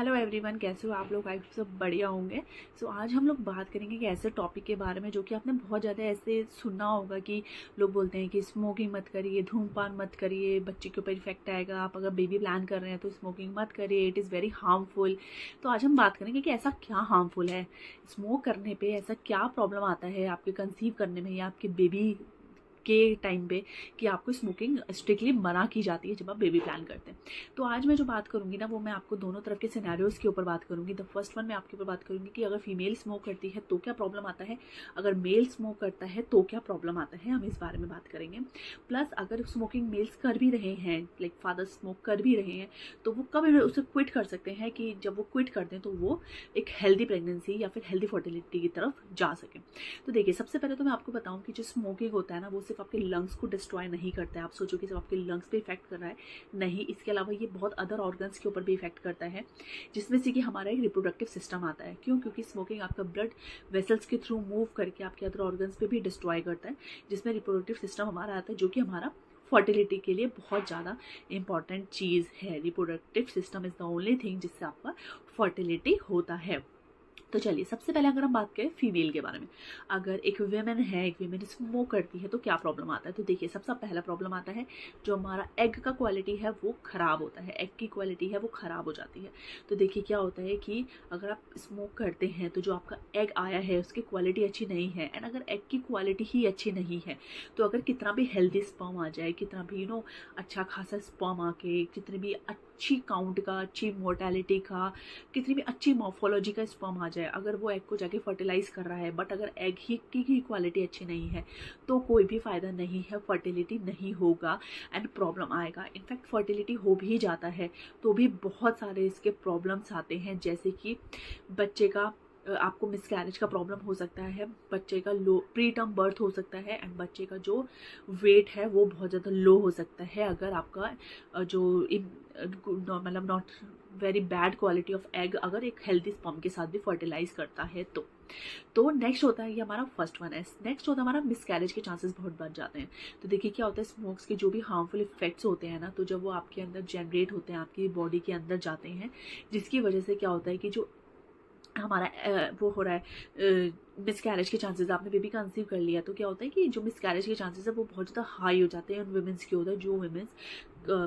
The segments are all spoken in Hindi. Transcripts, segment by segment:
हेलो एवरीवन, कैसे हो आप लोग? आई सब बढ़िया होंगे। आज हम लोग बात करेंगे कि ऐसे टॉपिक के बारे में जो कि आपने बहुत ज़्यादा ऐसे सुना होगा कि लोग बोलते हैं कि स्मोकिंग मत करिए, धूमपान मत करिए, बच्चे के ऊपर इफेक्ट आएगा, आप अगर बेबी प्लान कर रहे हैं तो स्मोकिंग मत करिए, इट इज़ वेरी हार्मफुल। तो आज हम बात करेंगे कि ऐसा क्या हार्मफुल है, स्मोक करने पे ऐसा क्या प्रॉब्लम आता है आपके कंसीव करने में या आपके बेबी के टाइम पे कि आपको स्मोकिंग स्ट्रिक्टली मना की जाती है जब आप बेबी प्लान करते हैं। तो आज मैं जो बात करूंगी ना, वो मैं आपको दोनों तरफ के सिनेरियोज के ऊपर बात करूंगी। द फर्स्ट वन मैं आपके ऊपर बात करूंगी कि अगर फीमेल स्मोक करती है तो क्या प्रॉब्लम आता है, अगर मेल स्मोक करता है तो क्या प्रॉब्लम आता है, हम इस बारे में बात करेंगे। प्लस अगर स्मोकिंग मेल्स कर भी रहे हैं, लाइक फादर स्मोक कर भी रहे हैं, तो वो कब उसे क्विट कर सकते हैं कि जब वो क्विट कर दें तो वो एक हेल्दी प्रेगनेंसी या फिर हेल्दी फर्टिलिटी की तरफ जा सके। तो देखिए, सबसे पहले तो मैं आपको बताऊं कि जो स्मोकिंग होता है ना, वो सिर्फ आपके लंग्स को डिस्ट्रॉय नहीं करता है। आप सोचो कि सिर्फ आपके लंग्स पे इफेक्ट कर रहा है, नहीं, इसके अलावा ये बहुत अदर ऑर्गन्स के ऊपर भी इफेक्ट करता है, जिसमें से कि हमारा एक रिप्रोडक्टिव सिस्टम आता है। क्यों? क्योंकि स्मोकिंग आपका ब्लड वेसल्स के थ्रू मूव करके आपके अदर ऑर्गन्स पे भी डिस्ट्रॉय करता है, जिसमें रिप्रोडक्टिव सिस्टम हमारा आता है, जो कि हमारा फर्टिलिटी के लिए बहुत ज़्यादा इंपॉर्टेंट चीज़ है। Reproductive system is the only thing जिससे आपका फर्टिलिटी होता है। तो चलिए, सबसे पहले अगर हम बात करें फीमेल के बारे में, अगर एक वीमेन है, एक वीमेन स्मोक करती है तो क्या प्रॉब्लम आता है। तो देखिए, सबसे पहला प्रॉब्लम आता है जो हमारा एग का क्वालिटी है वो ख़राब होता है, एग की क्वालिटी है वो ख़राब हो जाती है। तो देखिए, क्या होता है कि अगर आप स्मोक करते हैं तो जो आपका एग आया है उसकी क्वालिटी अच्छी नहीं है, एंड अगर एग की क्वालिटी ही अच्छी नहीं है तो अगर कितना भी हेल्दी स्पर्म आ जाए, कितना भी अच्छा खासा स्पर्म आके, कितने भी अच्छी काउंट का, अच्छी मोर्टेलिटी का, कितनी भी अच्छी मॉर्फोलॉजी का स्पर्म आ जाए, अगर वो एग को जाके फर्टिलाइज कर रहा है, बट अगर एग ही की क्वालिटी अच्छी नहीं है तो कोई भी फायदा नहीं है, फर्टिलिटी नहीं होगा एंड प्रॉब्लम आएगा। इनफैक्ट फर्टिलिटी हो भी जाता है तो भी बहुत सारे इसके प्रॉब्लम्स आते हैं, जैसे कि बच्चे का आपको मिसकैरेज का प्रॉब्लम हो सकता है, बच्चे का लो प्री टर्म बर्थ हो सकता है, एंड बच्चे का जो वेट है वो बहुत ज़्यादा लो हो सकता है अगर आपका जो मतलब not very bad quality of egg अगर एक हेल्दी स्पर्म के साथ भी फर्टिलाइज करता है तो नेक्स्ट होता है, ये हमारा फर्स्ट वन है। नेक्स्ट होता है हमारा मिसकैरेज के चांसेस बहुत बढ़ जाते हैं। तो देखिए, क्या होता है, स्मोक्स के जो भी हार्मफुल इफेक्ट्स होते हैं ना, तो जब वो आपके अंदर जनरेट होते हैं, आपकी बॉडी के अंदर जाते हैं, जिसकी वजह से क्या होता है कि जो हमारा वो हो रहा है मिसकैरेज के चांसेस, आपने बेबी कंसीव कर लिया तो क्या होता है कि जो मिसकैरेज के चांसेस है वो बहुत ज़्यादा हाई हो जाते हैं उन वुमेंस के होता है जो वुमेंस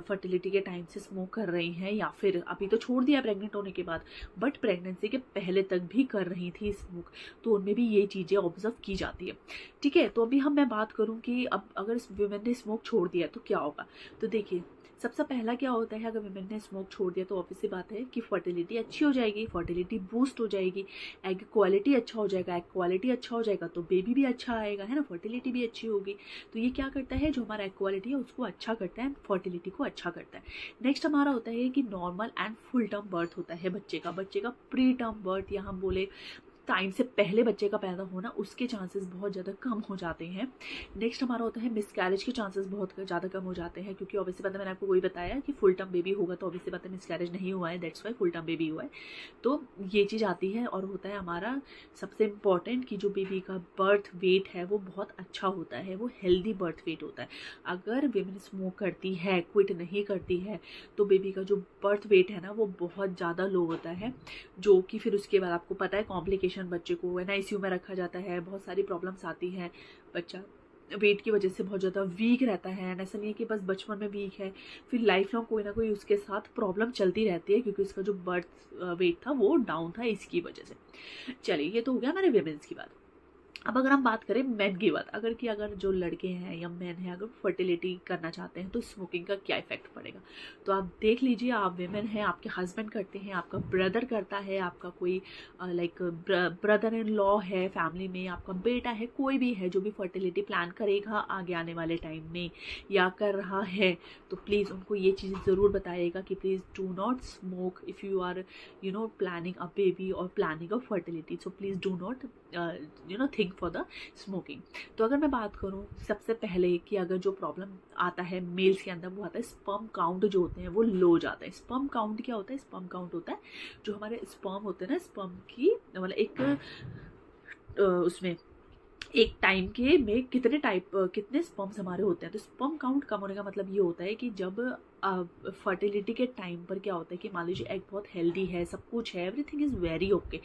फर्टिलिटी के टाइम से स्मोक कर रही हैं, या फिर अभी तो छोड़ दिया प्रेग्नेंट होने के बाद, बट प्रेगनेंसी के पहले तक भी कर रही थी स्मोक, तो उनमें भी ये चीज़ें ऑब्जर्व की जाती है। ठीक है, तो अभी मैं बात करूँ कि अब अगर वुमेन ने स्मोक छोड़ दिया तो क्या होगा। तो देखिए, सबसे पहला क्या होता है, अगर वुमेन ने स्मोक छोड़ दिया तो ऑब्वियसली बात है कि फर्टिलिटी अच्छी हो जाएगी, फर्टिलिटी बूस्ट हो जाएगी, एग क्वालिटी अच्छा हो जाएगा, एग क्वालिटी अच्छा हो जाएगा तो बेबी भी अच्छा आएगा, है ना, फर्टिलिटी भी अच्छी होगी। तो ये क्या करता है, जो हमारा एग क्वालिटी है उसको अच्छा करता है, फर्टिलिटी को अच्छा करता है। नेक्स्ट हमारा होता है कि normal and full term birth होता है बच्चे का प्री टर्म बर्थ, या हम बोले टाइम से पहले बच्चे का पैदा होना, उसके चांसेस बहुत ज़्यादा कम हो जाते हैं। नेक्स्ट हमारा होता है मिसकैरेज के चांसेस बहुत ज़्यादा कम हो जाते हैं, क्योंकि ऑब्वियसली बात है, मैंने आपको वही बताया कि फुल टर्म बेबी होगा तो ऑब्वियसली बात है मिसकैरेज नहीं हुआ है, that's why full term baby हुआ है। तो ये चीज़ आती है, और होता है हमारा सबसे इम्पॉर्टेंट कि जो बेबी का बर्थ वेट है वो बहुत अच्छा होता है, वो हेल्दी बर्थ वेट होता है। अगर वेमेन स्मोक करती है, क्विट नहीं करती है, तो बेबी का जो बर्थ वेट है ना वो बहुत ज़्यादा लो होता है, जो कि फिर उसके बाद आपको पता है कॉम्प्लिकेशन, बच्चे को NICU में रखा जाता है, बहुत सारी प्रॉब्लम्स आती हैं, बच्चा वेट की वजह से बहुत ज़्यादा वीक रहता है, ऐसा नहीं है कि बस बचपन में वीक है, फिर लाइफ लॉन्ग कोई ना कोई उसके साथ प्रॉब्लम चलती रहती है, क्योंकि उसका जो बर्थ वेट था वो डाउन था इसकी वजह से। चलिए, ये तो हो गया हमारे वेमेंस की बात। अब अगर हम बात करें मेन की बात, अगर जो लड़के हैं या मेन हैं अगर फर्टिलिटी करना चाहते हैं तो स्मोकिंग का क्या इफेक्ट पड़ेगा। तो आप देख लीजिए, आप वेमेन हैं, आपके हस्बैंड करते हैं, आपका ब्रदर करता है, आपका कोई लाइक ब्रदर इन लॉ है फैमिली में, आपका बेटा है, कोई भी है जो भी फर्टिलिटी प्लान करेगा आगे आने वाले टाइम में या कर रहा है, तो प्लीज़ उनको ये चीज़ ज़रूर बताइएगा कि please do not smoke if you are planning a baby और planning a fertility. So please do not think for the smoking. तो अगर मैं बात करूँ सबसे पहले कि अगर जो प्रॉब्लम आता है मेल्स के अंदर, वो आता है स्पर्म काउंट जो होते हैं वो लो हो जाता है। स्पर्म काउंट क्या होता है, स्पर्म काउंट होता है जो हमारे स्पर्म होते हैं ना, स्पर्म की मतलब एक उसमें एक टाइम के में कितने स्पर्म्स हमारे होते हैं। तो स्पर्म काउंट कम होने का मतलब ये होता है कि जब फर्टिलिटी के टाइम पर क्या होता है कि मान लीजिए एग बहुत हेल्दी है, सब कुछ है, everything is very okay,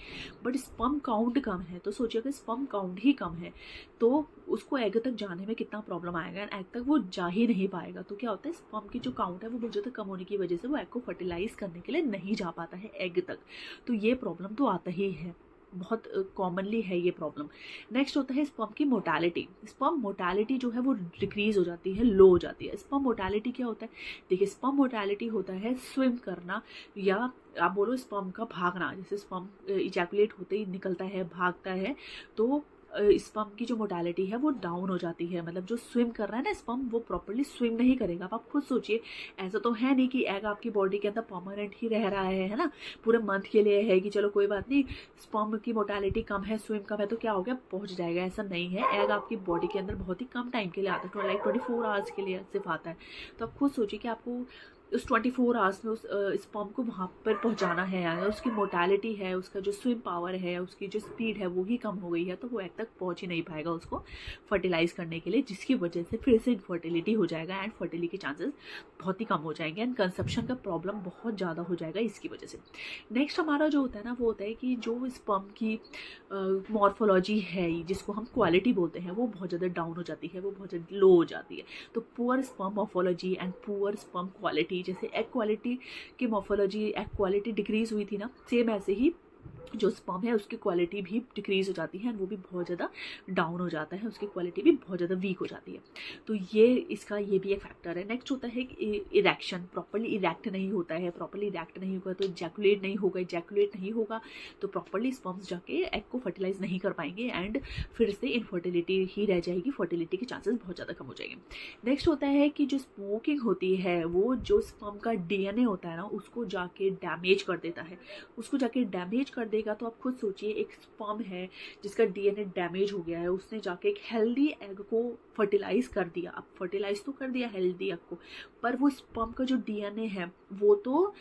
but sperm count कम है। तो सोचिए अगर स्पर्म काउंट ही कम है तो उसको एग तक जाने में कितना प्रॉब्लम आएगा, एंड एग तक वो जा ही नहीं पाएगा। तो क्या होता है, स्पर्म की जो काउंट है वो बहुत ज़्यादा कम होने की वजह से वो एग को फर्टिलाइज करने के लिए नहीं जा पाता है एग तक। तो ये प्रॉब्लम तो आता ही है, बहुत कॉमनली है ये प्रॉब्लम। नेक्स्ट होता है स्पर्म की मोटालिटी। स्पर्म मोटालिटी जो है वो डिक्रीज हो जाती है, लो हो जाती है। स्पर्म मोटालिटी क्या होता है, देखिए स्पर्म मोटालिटी होता है स्विम करना, या आप बोलो स्पर्म का भागना। जैसे स्पर्म इजैकुलेट होते ही निकलता है, भागता है, तो स्पर्म की जो मोटालिटी है वो डाउन हो जाती है। मतलब जो स्विम कर रहा है ना स्पर्म, वो प्रॉपर्ली स्विम नहीं करेगा। अब आप खुद सोचिए, ऐसा तो है नहीं कि एग आपकी बॉडी के अंदर परमानेंट ही रह रहा है ना, पूरे मंथ के लिए है कि चलो कोई बात नहीं, स्पर्म की मोटालिटी कम है, स्विम कम है, तो क्या हो गया, पहुंच जाएगा। ऐसा नहीं है, एग आपकी बॉडी के अंदर बहुत ही कम टाइम के लिए आता है, लाइक 24 आवर्स के लिए सिर्फ आता है। तो आप खुद सोचिए कि आपको उस 24 आवर्स में उस स्पर्म को वहाँ पर पहुँचाना है, यानी उसकी मोटालिटी है, उसका जो स्विम पावर है, उसकी जो स्पीड है वो ही कम हो गई है, तो वो एग तक पहुँच ही नहीं पाएगा उसको फर्टिलाइज करने के लिए, जिसकी वजह से फिर से इनफर्टिलिटी हो जाएगा, एंड फर्टिलिटी के चांसेस बहुत ही कम हो जाएंगे, एंड कंसेप्शन का प्रॉब्लम बहुत ज़्यादा हो जाएगा इसकी वजह से। नेक्स्ट हमारा जो होता है ना, वो होता है कि जो स्पर्म की मॉर्फोलॉजी है, जिसको हम क्वालिटी बोलते हैं, वो बहुत ज़्यादा डाउन हो जाती है, वो बहुत ज़्यादा लो हो जाती है। तो poor sperm morphology and poor sperm quality, जैसे एग क्वालिटी की मॉर्फोलॉजी, एग क्वालिटी डिक्रीज हुई थी ना, सेम ऐसे ही जो स्पर्म है उसकी क्वालिटी भी डिक्रीज हो जाती है, एंड वो भी बहुत ज़्यादा डाउन हो जाता है, उसकी क्वालिटी भी बहुत ज़्यादा वीक हो जाती है। तो ये भी एक फैक्टर है। नेक्स्ट होता है कि इरेक्शन, प्रॉपर्ली इरेक्ट नहीं होता है, प्रॉपर्ली इरेक्ट नहीं होगा तो इजैकुलेट नहीं होगा तो प्रॉपर्ली स्पर्म्स जाके एग को फर्टिलाइज नहीं कर पाएंगे, एंड फिर से इनफर्टिलिटी ही रह जाएगी, फर्टिलिटी के चांसेस बहुत ज़्यादा कम हो जाएंगे। नेक्स्ट होता है कि जो स्मोकिंग होती है, वो जो स्पर्म का डीएनए होता है ना, उसको जाके डैमेज कर देता है, तो आप खुद सोचिए, एक स्पर्म है जिसका डीएनए डैमेज हो गया है, उसने जाके एक हेल्दी एग को फर्टिलाइज कर दिया। अब फर्टिलाइज तो कर दिया हेल्दी एग को, पर वो स्पर्म का जो डीएनए है वो तो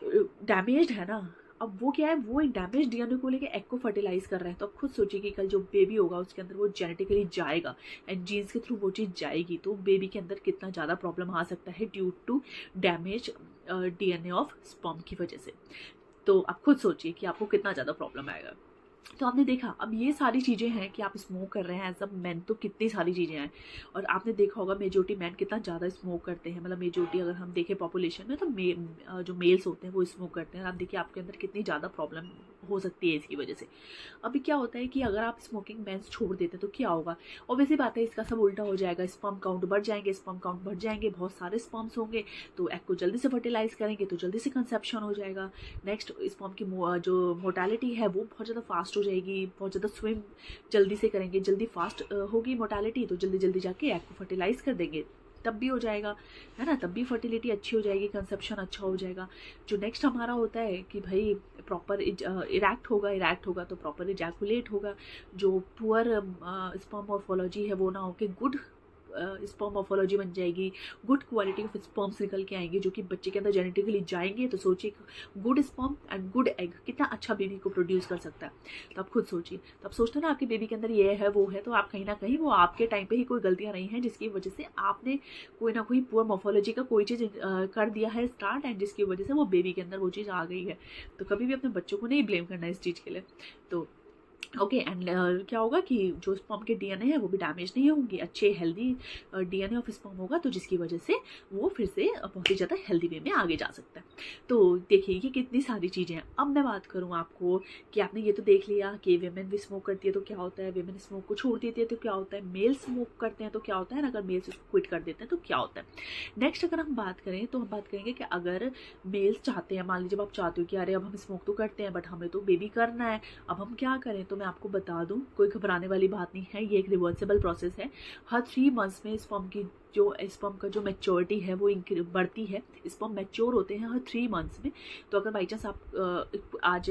डैमेज्ड है ना। अब वो क्या है, वो एक डैमेज डीएनए को लेके एग को फर्टिलाइज कर रहा है। तो आप खुद सोचिए कि कल जो बेबी होगा उसके अंदर वो जेनेटिकली जाएगा, एंड जीन्स के थ्रू वो चीज़ जाएगी, तो बेबी के अंदर कितना ज़्यादा प्रॉब्लम आ सकता है due to damage DNA of sperm की वजह से। तो आप खुद सोचिए कि आपको कितना ज़्यादा प्रॉब्लम आएगा। तो आपने देखा, अब ये सारी चीज़ें हैं कि आप स्मोक कर रहे हैं एज अ मैन, तो कितनी सारी चीज़ें हैं। और आपने देखा होगा मेजोरिटी मैन कितना ज़्यादा स्मोक करते हैं, मतलब मेजोरिटी अगर हम देखें पॉपुलेशन में, तो जो मेल्स होते हैं वो स्मोक करते हैं। आप देखिए आपके अंदर कितनी ज़्यादा प्रॉब्लम हो सकती है इसकी वजह से। अभी क्या होता है कि अगर आप स्मोकिंग बैन्स छोड़ देते हैं तो क्या होगा, ऑब्वियसली बात है इसका सब उल्टा हो जाएगा, स्पर्म काउंट बढ़ जाएंगे, बहुत सारे स्पर्म्स होंगे, तो एग को जल्दी से फर्टिलाइज करेंगे तो जल्दी से कंसेप्शन हो जाएगा। नेक्स्ट स्पर्म की जो मोर्टालिटी है वो बहुत ज़्यादा फास्ट हो जाएगी, बहुत ज़्यादा स्विम जल्दी से करेंगे, जल्दी फास्ट होगी मोर्टालिटी, तो जल्दी जाके एग को फर्टिलाइज कर देंगे, तब भी हो जाएगा, है ना, तब भी फर्टिलिटी अच्छी हो जाएगी, कंसेप्शन अच्छा हो जाएगा। जो नेक्स्ट हमारा होता है कि भाई प्रॉपर इरेक्ट होगा तो प्रॉपर इजैकुलेट होगा। जो पुअर स्पर्म मॉर्फोलॉजी है वो ना होके गुड स्पर्म मॉर्फोलॉजी बन जाएगी, गुड क्वालिटी ऑफ स्पर्म्स निकल के आएंगे जो कि बच्चे के अंदर जेनेटिकली जाएंगे। तो सोचिए good sperm and good egg कितना अच्छा बेबी को प्रोड्यूस कर सकता है। तो आप खुद सोचिए, तो आप सोचते हो ना आपके बेबी के अंदर ये है वो है, तो आप कहीं ना कहीं वो आपके टाइम पे ही कोई गलतियां नहीं हैं जिसकी वजह से आपने कोई ना कोई पुअर मॉर्फोलॉजी का कोई चीज़ कर दिया है स्टार्ट, एंड जिसकी वजह से वो बेबी के अंदर वो चीज़ आ गई है। तो कभी भी अपने बच्चों को नहीं ब्लेम करना इस चीज़ के लिए। तो ओके, एंड क्या होगा कि जो स्पर्म के डीएनए है वो भी डैमेज नहीं होंगे, अच्छे हेल्दी डीएनए ऑफ स्पर्म होगा, तो जिसकी वजह से वो फिर से बहुत ही ज़्यादा हेल्दी वे में आगे जा सकता है। तो देखिए ये कितनी सारी चीज़ें हैं। अब मैं बात करूँ आपको कि आपने ये तो देख लिया कि वेमेन भी स्मोक करती है तो क्या होता है, वेमेन स्मोक को छोड़ देती है तो क्या होता है, मेल स्मोक करते हैं तो क्या होता है, अगर मेल्स उसको क्विट कर देते हैं तो क्या होता है। नेक्स्ट अगर हम बात करें तो हम बात करेंगे कि अगर मेल्स चाहते हैं, मान लीजिए आप चाहते हो कि अरे अब हम स्मोक तो करते हैं बट हमें तो बेबी करना है, अब हम क्या करें। तो मैं आपको बता दूं, कोई घबराने वाली बात नहीं है, ये एक रिवर्सिबल प्रोसेस है। हर 3 मंथ्स में स्पर्म का जो मैच्योरिटी है वो बढ़ती है। स्पर्म मैच्योर होते हैं हर 3 मंथ्स में। तो अगर बाई चांस आप आज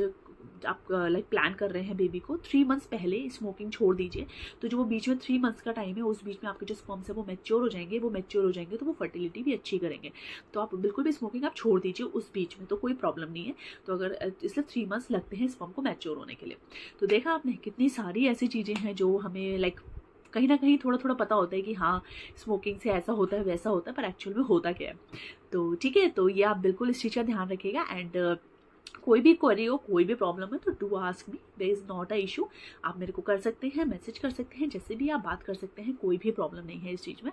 आप लाइक प्लान कर रहे हैं बेबी को, 3 मंथ्स पहले स्मोकिंग छोड़ दीजिए। तो जो वो बीच में 3 मंथ्स का टाइम है, उस बीच में आपके जो स्पर्म्स है वो मैच्योर हो जाएंगे, तो वो फर्टिलिटी भी अच्छी करेंगे। तो आप बिल्कुल भी स्मोकिंग आप छोड़ दीजिए उस बीच में, तो कोई प्रॉब्लम नहीं है। तो अगर इसलिए 3 मंथ्स लगते हैं स्पर्म को मैच्योर होने के लिए। तो देखा आपने कितनी सारी ऐसी चीज़ें हैं जो हमें लाइक कहीं ना कहीं थोड़ा थोड़ा पता होता है कि हाँ स्मोकिंग से ऐसा होता है वैसा होता है, पर एक्चुअल में होता क्या है। तो ठीक है, तो ये आप बिल्कुल इस चीज़ का ध्यान रखिएगा। एंड कोई भी क्वेरी हो, कोई भी प्रॉब्लम है तो do ask me, there is not a issue. आप मेरे को कर सकते हैं, मैसेज कर सकते हैं, जैसे भी आप बात कर सकते हैं, कोई भी प्रॉब्लम नहीं है इस चीज़ में।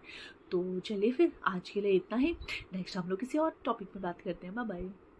तो चलिए फिर आज के लिए इतना ही, नेक्स्ट हम लोग किसी और टॉपिक में बात करते हैं। Bye bye.